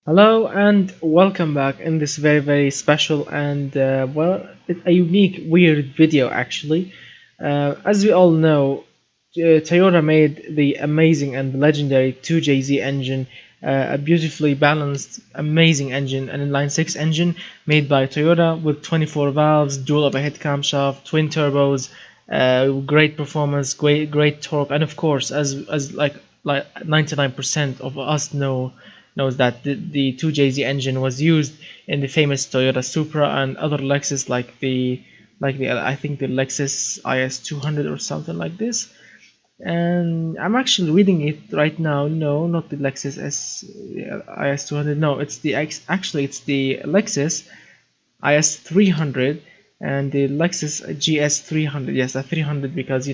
Hello and welcome back in this very special and a unique weird video actually. As we all know, Toyota made the amazing and legendary 2JZ engine, a beautifully balanced amazing engine, an inline 6 engine made by Toyota with 24 valves, dual overhead camshaft, twin turbos, great performance, great torque, and of course as 99% of us knows that the 2JZ engine was used in the famous Toyota Supra and other Lexus like the I think the Lexus IS 200 or something like this. And I'm actually reading it right now. No, not the Lexus IS 200. No, actually it's the Lexus IS 300 and the Lexus GS 300. Yes, a 300 because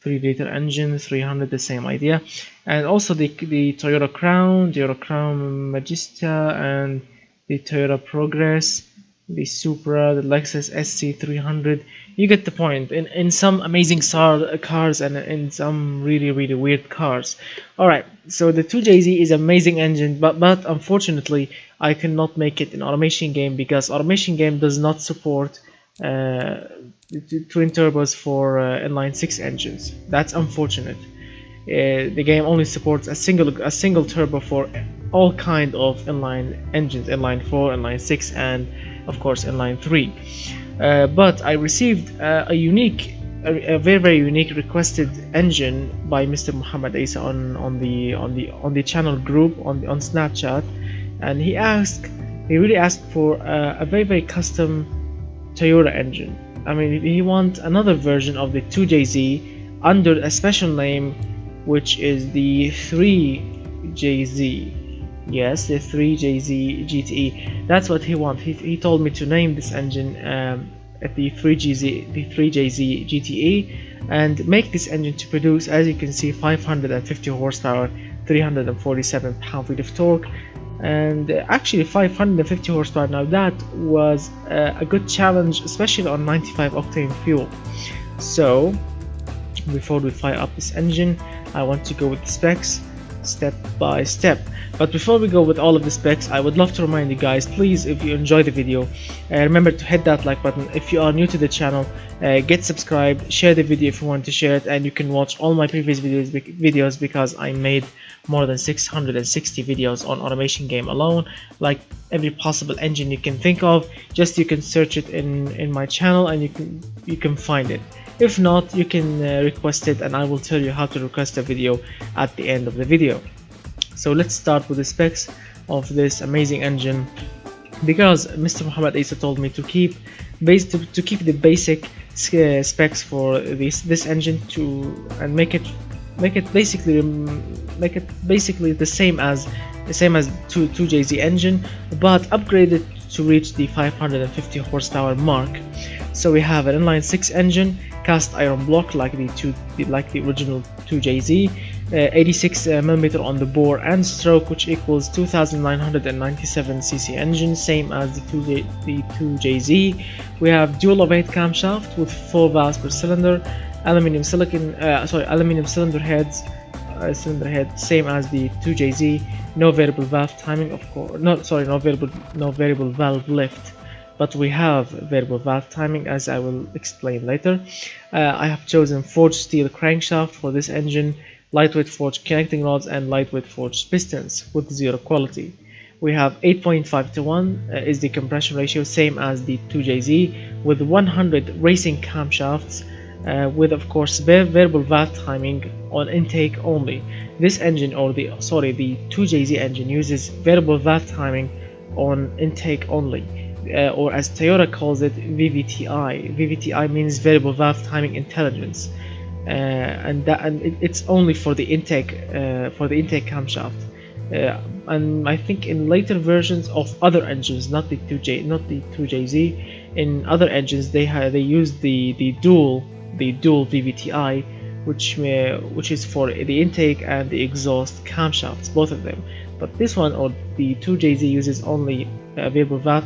3-liter engine, 300, the same idea. And also the Toyota Crown Magista, and the Toyota Progress, the Supra, the Lexus SC300. You get the point. In some amazing cars and in some really weird cars. Alright, so the 2JZ is amazing engine, but unfortunately I cannot make it in automation game because automation game does not support twin turbos for inline 6 engines. That's unfortunate. The game only supports a single turbo for all kind of inline engines, inline 4, inline 6, and of course inline 3. But I received a very unique requested engine by Mr. Muhammed Isa on the channel group on Snapchat, and he really asked for a very custom Toyota engine. I mean, he wants another version of the 2JZ under a special name, which is the 3JZ. Yes, the 3JZ-GTE. That's what he wants. He told me to name this engine at the 3JZ-GTE and make this engine to produce, as you can see, 550 horsepower, 347 pound-feet of torque, and actually 550 horsepower. Now that was a good challenge, especially on 95 octane fuel. So before we fire up this engine, I want to go with the specs step by step. But before we go with all of the specs, I would love to remind you guys, please, if you enjoy the video, remember to hit that like button. If you are new to the channel, get subscribed, share the video if you want to share it, and you can watch all my previous videos because I made more than 660 videos on automation game alone, like every possible engine you can think of. Just you can search it in my channel and you can find it. If not, you can request it and I will tell you how to request a video at the end of the video. So let's start with the specs of this amazing engine, because Mr. Muhammad Isa told me to keep the basic specs for this engine and make it basically the same as 2JZ engine, but upgrade it to reach the 550 horsepower mark. So we have an inline 6 engine, cast iron block like the original 2JZ, 86 mm on the bore and stroke, which equals 2997 cc engine, same as the 2JZ. We have dual overhead camshaft with 4 valves per cylinder, aluminum cylinder head, same as the 2JZ. No variable valve timing, of course. No variable valve lift, but we have variable valve timing, as I will explain later. I have chosen forged steel crankshaft for this engine, lightweight forged connecting rods, and lightweight forged pistons with zero quality. We have 8.5:1 is the compression ratio, same as the 2JZ, with 100 racing camshafts, with of course variable valve timing on intake only. This engine, or the 2JZ engine, uses variable valve timing on intake only, or as Toyota calls it, VVTI. VVTI means variable valve timing intelligence, and it's only for the intake camshaft. And I think in later versions of other engines, not the 2JZ, in other engines they use the dual VVTI, which is for the intake and the exhaust camshafts, both of them. But this one, or the 2JZ, uses only variable valve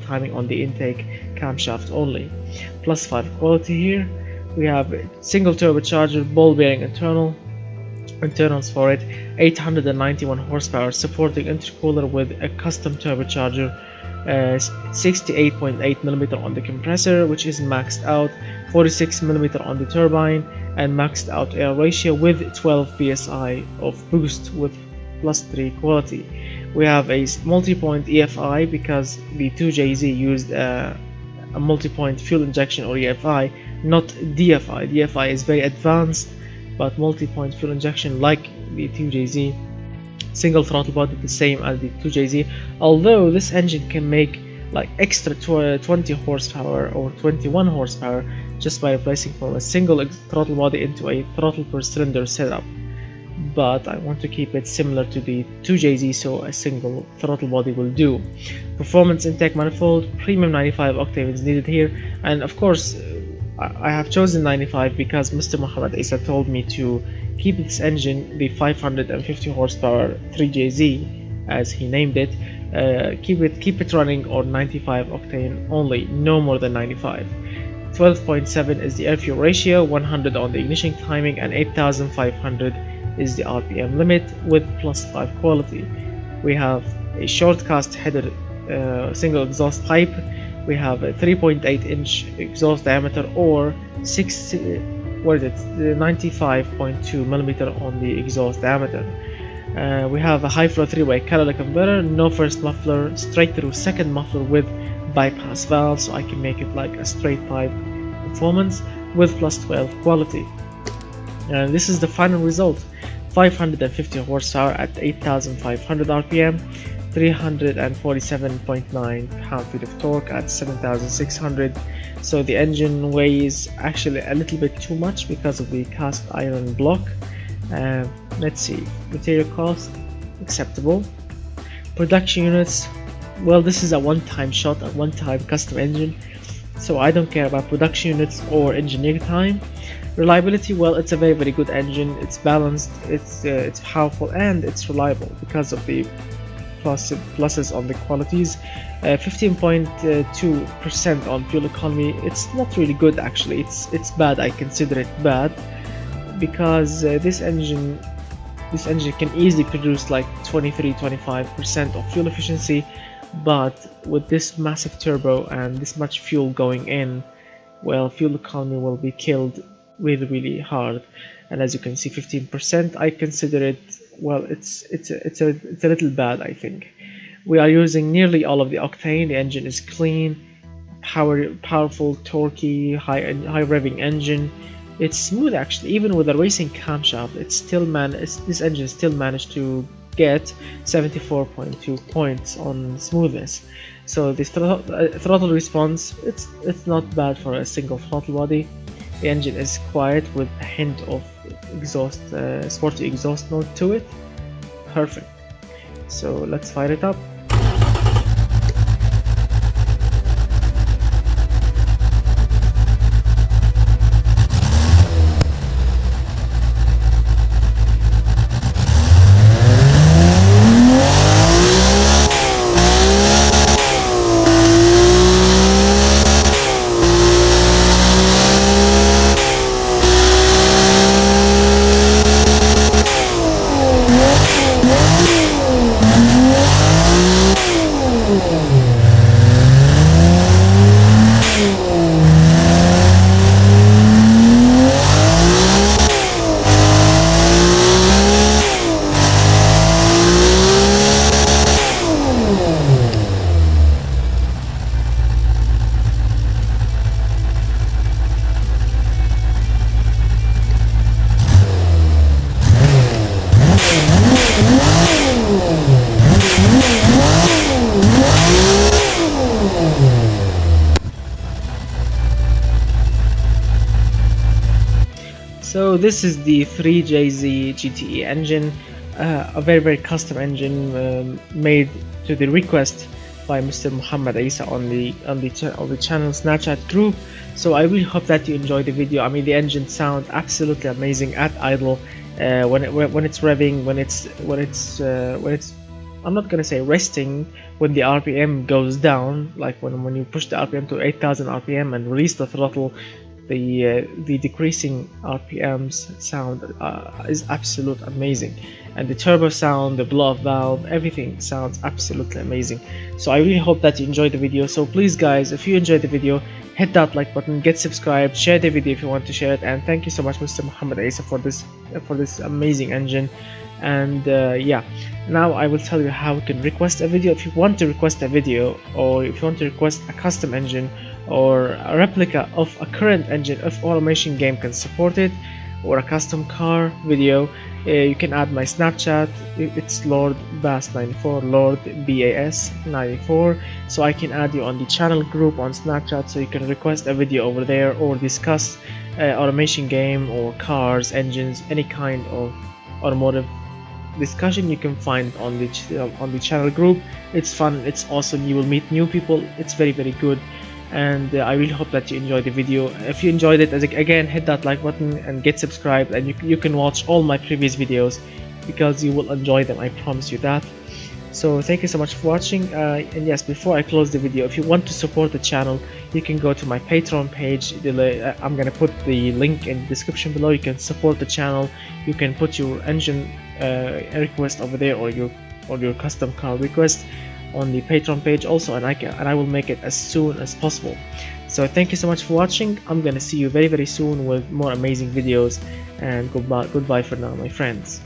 timing on the intake camshaft only. +5 quality here. We have single turbocharger, ball bearing internal, internals for it, 891 horsepower, supporting intercooler with a custom turbocharger, 68.8mm on the compressor, which is maxed out, 46mm on the turbine, and maxed out air ratio with 12 psi of boost with +3 quality. We have a multi-point EFI because the 2JZ used a multi-point fuel injection, or EFI, not DFI. DFI is very advanced, but multi-point fuel injection like the 2JZ. Single throttle body, the same as the 2JZ, although this engine can make like extra 20 horsepower or 21 horsepower just by replacing from a single throttle body into a throttle per cylinder setup. But I want to keep it similar to the 2JZ, so a single throttle body will do. Performance intake manifold, premium 95 octane is needed here, and of course I have chosen 95 because Mr. Muhammed Isa told me to keep this engine, the 550 horsepower 3JZ as he named it, keep it running on 95 octane only, no more than 95. 12.7 is the air fuel ratio, 100 on the ignition timing, and 8500 is the RPM limit with +5 quality. We have a short cast header single exhaust pipe. We have a 3.8-inch exhaust diameter, or 95.2mm on the exhaust diameter. We have a high flow 3-way catalytic converter, no first muffler, straight through second muffler with bypass valve, so I can make it like a straight pipe performance with +12 quality. And this is the final result: 550 horsepower at 8500 RPM, 347.9 pound-feet of torque at 7600. So the engine weighs actually a little bit too much because of the cast iron block. Let's see, material cost, acceptable. Production units, well, this is a one-time shot, a one-time custom engine, so I don't care about production units or engineering time. Reliability, well, it's a very good engine. It's balanced, it's powerful, and it's reliable because of the pluses on the qualities. 15.2% on fuel economy. It's not really good actually. It's bad. I consider it bad because this engine can easily produce like 23-25% of fuel efficiency, but with this massive turbo and this much fuel going in, well, fuel economy will be killed really hard. And as you can see, 15%, I consider it, well, it's a little bad. I think we are using nearly all of the octane. The engine is clean, powerful, torquey, high revving engine. It's smooth actually, even with a racing camshaft. This engine still managed to get 74.2 points on smoothness. So the throttle response, it's not bad for a single throttle body. The engine is quiet with a hint of exhaust, sporty exhaust note to it. Perfect. So let's fire it up. So this is the 3JZ-GTE engine, a very custom engine made to the request by Mr. Muhammed Isa on the channel Snapchat group. So I really hope that you enjoyed the video. I mean, the engine sounds absolutely amazing at idle, when it's revving, when it's I'm not gonna say resting, when the RPM goes down, like when you push the RPM to 8000 RPM and release the throttle. the decreasing RPMs sound is absolutely amazing, and the turbo sound, the blow-off valve, everything sounds absolutely amazing. So I really hope that you enjoyed the video. So please guys, if you enjoyed the video, hit that like button, get subscribed, share the video if you want to share it, and thank you so much Mr. Muhammed Isa for this amazing engine. And yeah, now I will tell you how you can request a video. If you want to request a video, or if you want to request a custom engine or a replica of a current engine if automation game can support it, or a custom car video, you can add my Snapchat. It's Lord Bass 94, Lord BAS 94. So I can add you on the channel group on Snapchat, so you can request a video over there or discuss automation game or cars, engines, any kind of automotive discussion. You can find on the channel group. It's fun, it's awesome, you will meet new people, it's very good. And I really hope that you enjoyed the video. If you enjoyed it, again, hit that like button and get subscribed, and you can watch all my previous videos because you will enjoy them, I promise you that. So thank you so much for watching, and yes, before I close the video, if you want to support the channel, you can go to my Patreon page. I'm gonna put the link in the description below. You can support the channel, you can put your engine request over there, or your custom car request on the Patreon page also, and I will make it as soon as possible. So thank you so much for watching. I'm gonna see you very soon with more amazing videos, and goodbye for now, my friends.